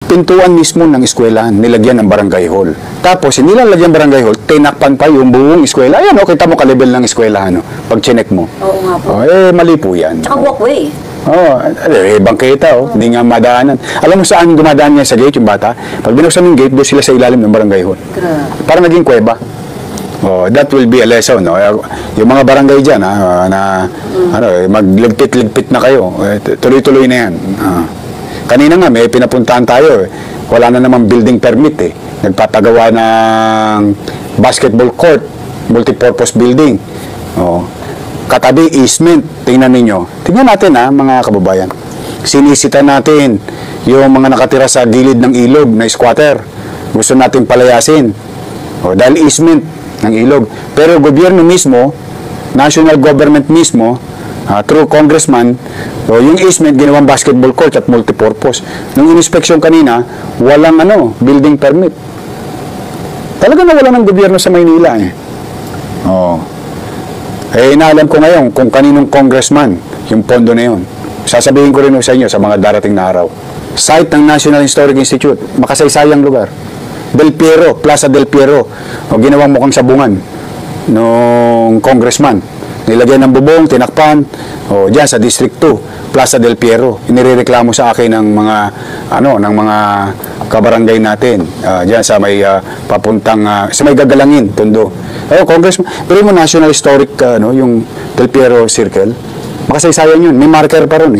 pintuan mismo ng eskwelahan, nilagyan ng barangay hall. Tapos, hindi lang lagyan barangay hall, tinakpan pa yung buong eskwela. Ayan, kita mo ka-level ng eskwelahan, pag chinek mo. Oo nga po. Mali po yan. Tsaka walkway. Bangketa, hindi nga madaanan. Alam mo saan dumadaan niya sa gate, yung bata? Pag binuksan yung gate, doon sila sa ilalim ng barangay hall. Parang naging kuweba. That will be a lesson, no? Yung mga barangay dyan, magligpit-ligpit na kayo. Tuloy-tuloy na yan. Kanina nga, may pinapuntahan tayo. Wala na namang building permit. Nagpapagawa ng basketball court, multipurpose building. Katabi, easement. Tingnan ninyo. Tingnan natin, mga kababayan. Sinisita natin yung mga nakatira sa gilid ng ilog na squatter. Gusto natin palayasin. Dahil easement ng ilog. Pero gobyerno mismo, national government mismo, through congressman, yung easement ginawang basketball court at multipurpose. Nung inspeksyon kanina, walang building permit. Talaga na wala ng gobyerno sa Maynila. Inaalam ko ngayon kung kaninong congressman yung pondo na yun. Sasabihin ko rin sa inyo sa mga darating na araw. Site ng National Historic Institute, makasaysayang lugar. Del Piero, Plaza Del Piero, ginawang mukhang sabungan nung congressman. Nilagyan ng bubong, tinakpan, dyan sa District 2, Plaza Del Piero. Inireklamo sa akin ng mga kabarangay natin, dyan sa may papuntang, sa may Gagalangin, Tondo. Congressman, pero mo National Historic, yung Del Piero Circle, makasaysayan yun, may marker pa ron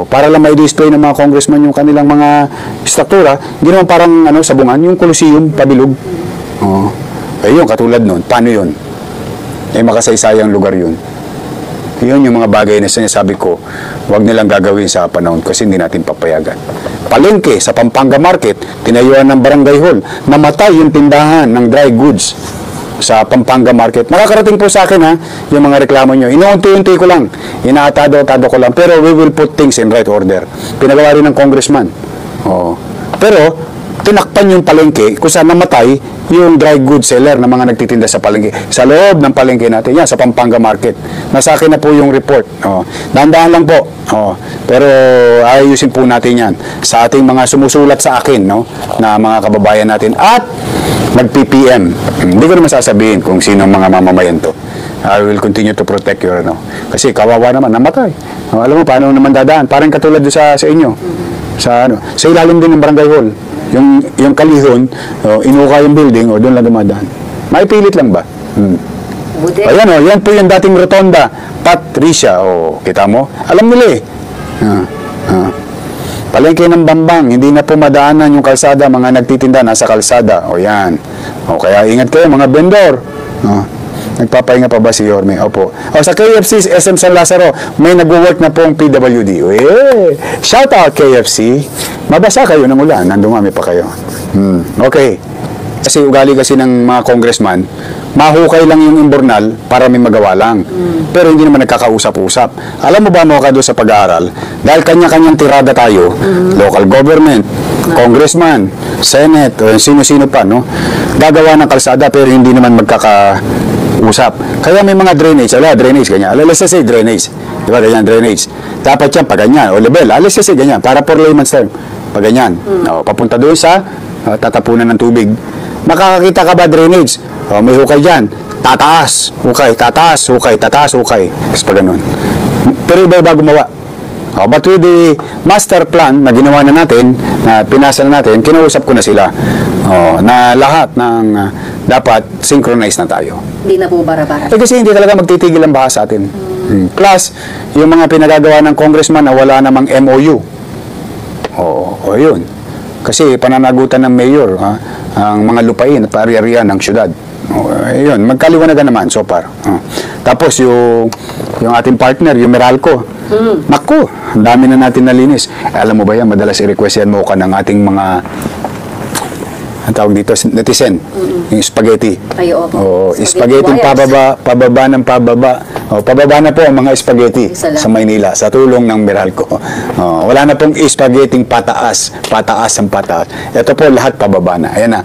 para lang may display ng mga congressman yung kanilang mga struktura, hindi naman parang sabungan, yung Coliseum, pabilog. Ayun, katulad nun. Paano yun? Makasaysayang lugar yun. Yun yung mga bagay na sinasabi ko, huwag nilang gagawin sa panahon kasi hindi natin papayagan. Palengke sa Pampanga Market, tinayuan ng barangay hall, namatay yung tindahan ng dry goods sa Pampanga Market. Nakakarating po sa akin yung mga reklamo nyo. Inuunti-unti ko lang. Inaatado-atado ko lang. Pero we will put things in right order. Pinagawa rin ng congressman. Pero, tinakpan yung palengke kung saan namatay yung dry goods seller na mga nagtitinda sa palengke. Sa loob ng palengke natin. Yan, sa Pampanga Market. Nasa akin na po yung report. Dahan-dahan lang po. Pero, ayusin po natin yan sa ating mga sumusulat sa akin, na mga kababayan natin. At, nag-PPM. Hindi ko naman sasabihin kung sino ang mga mamamayan to. I will continue to protect your kasi kawawa naman, namatay. Alam mo, paano naman dadaan? Parang katulad sa inyo. Sa ilalim din ng barangay hall. Yung kalihon, inuka yung building, doon lang dumadaan. Maipilit lang ba? Ayan, yan po yung dating rotonda. Patricia, kita mo? Alam nila Palengke ng Bambang, hindi na po madaanan yung kalsada, mga nagtitinda nasa kalsada. Yan. Kaya ingat kayo mga vendor. Nagpapahinga pa ba si Yorme? Opo. Sa KFC, SM San Lazaro, may nag-work na pong PWD. Shout out KFC. Mabasa kayo ng ulan, nandumami pa kayo. Okay. Kasi ugali kasi ng mga congressman, mahukay lang yung imbornal para may magawa lang. Pero hindi naman nagkakausap-usap. Alam mo ba mga doon sa pag-aaral? Dahil kanya-kanyang tirada tayo, local government, congressman, senate, o sino-sino pa, gagawa ng kalsada pero hindi naman magkakausap. Kaya may mga drainage, drainage, ganyan. Let's say drainage. Diba, ganyan, drainage. Dapat yan, pag ganyan, o level, let's say ganyan, para for layman's term, pag ganyan. Papunta doon sa tatapunan ng tubig. Makakakita ka ba drainage? May hukay dyan. Tataas, hukay, tataas, hukay, tataas, hukay. Kasi pa ganun. Pero iba-iba gumawa. But with the master plan na ginawa na natin, na pinasa na natin, kinausap ko na sila na lahat ng dapat synchronize na tayo. Hindi na po bara-bara. Kasi hindi talaga magtitigil ang baha sa atin. Plus, yung mga pinagagawa ng congressman na wala namang MOU. Yun. Kasi pananagutan ng mayor ang mga lupain at pari-arian ng syudad. Yun, magkaliwanagan naman so far. Tapos yung ating partner, yung Meralco. Naku, ang dami na natin nalinis. Alam mo ba yan, madalas i-request yan mo ka ng ating mga ang tawag dito, netizen. Yung spaghetti. Spaghetti pababa ng pababa. Pababa na po ang mga spaghetti sa Maynila sa tulong ng Meralco. Wala na pong spaghetti pataas ang pataas. Ito po lahat pababa na. Ayan na.